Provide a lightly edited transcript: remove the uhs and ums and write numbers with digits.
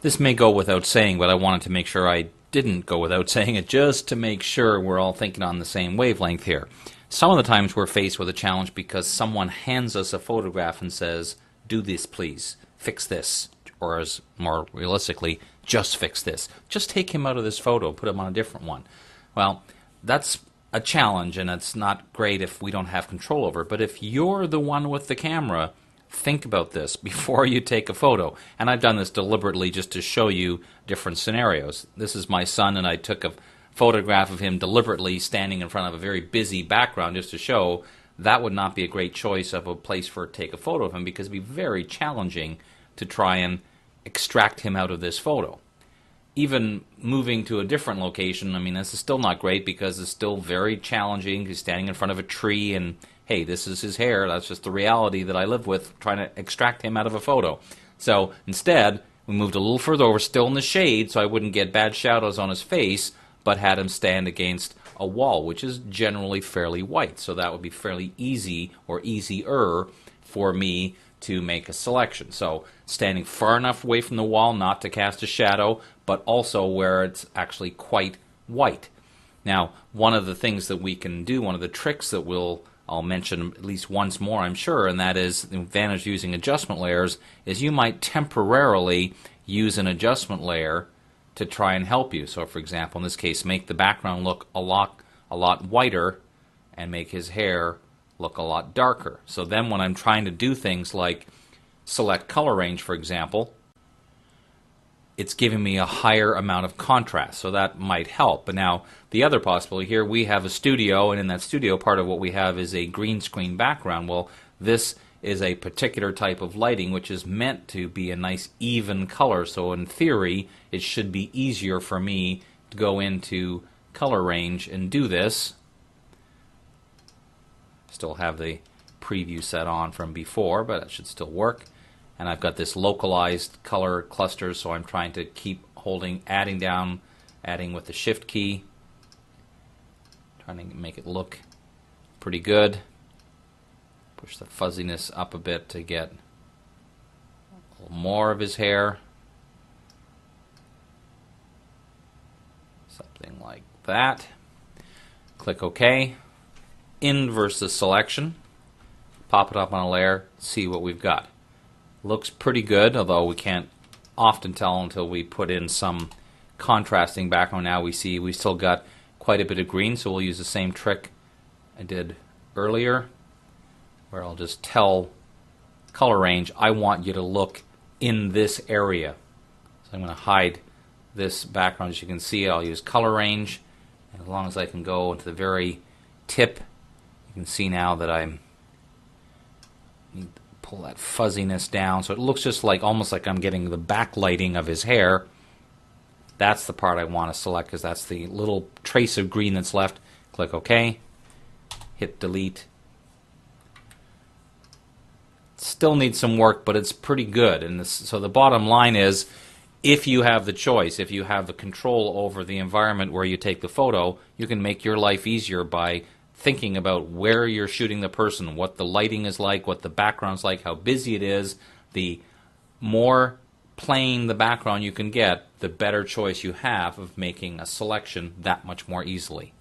This may go without saying, but I wanted to make sure I didn't go without saying it just to make sure we're all thinking on the same wavelength here. Some of the times we're faced with a challenge because someone hands us a photograph and says, do this please, fix this, or as more realistically, just fix this. Just take him out of this photo, put him on a different one. Well, that's a challenge, and it's not great if we don't have control over it. But if you're the one with the camera, think about this before you take a photo. And I've done this deliberately just to show you different scenarios. This is my son, and I took a photograph of him deliberately standing in front of a very busy background just to show that would not be a great choice of a place for take a photo of him, because it would be very challenging to try and extract him out of this photo. Even moving to a different location, I mean, this is still not great because it's still very challenging. He's standing in front of a tree and, hey, this is his hair. That's just the reality that I live with, trying to extract him out of a photo. So instead, we moved a little further over, still in the shade, so I wouldn't get bad shadows on his face, but had him stand against a wall, which is generally fairly white. So that would be fairly easy, or easier, for me to make a selection. So standing far enough away from the wall not to cast a shadow, but also where it's actually quite white. Now, one of the things that we can do, one of the tricks that I'll mention at least once more, I'm sure, and that is the advantage of using adjustment layers, is you might temporarily use an adjustment layer to try and help you. So, for example, in this case, make the background look a lot whiter and make his hair look a lot darker. So then when I'm trying to do things like select color range, for example, it's giving me a higher amount of contrast, so that might help. But now, the other possibility here, we have a studio, and in that studio, part of what we have is a green screen background. Well, this is a particular type of lighting which is meant to be a nice even color, so in theory, it should be easier for me to go into color range and do this. Still have the preview set on from before, but it should still work. And I've got this localized color cluster, so I'm trying to keep adding with the shift key, trying to make it look pretty good. Push the fuzziness up a bit to get a little more of his hair. Something like that. Click OK. Inverse the selection. Pop it up on a layer, see what we've got. Looks pretty good, although we can't often tell until we put in some contrasting background. Now we see we still got quite a bit of green, so we'll use the same trick I did earlier, where I'll just tell color range, I want you to look in this area. So I'm going to hide this background. As you can see, I'll use color range, and as long as I can go to the very tip, you can see now that I'm pull that fuzziness down so it looks just like almost like I'm getting the backlighting of his hair. That's the part I want to select because that's the little trace of green that's left. Click OK. Hit delete. Still needs some work, but it's pretty good. And so the bottom line is, if you have the choice, if you have the control over the environment where you take the photo, you can make your life easier by thinking about where you're shooting the person, what the lighting is like, what the background's like, how busy it is. The more plain the background you can get, the better choice you have of making a selection that much more easily.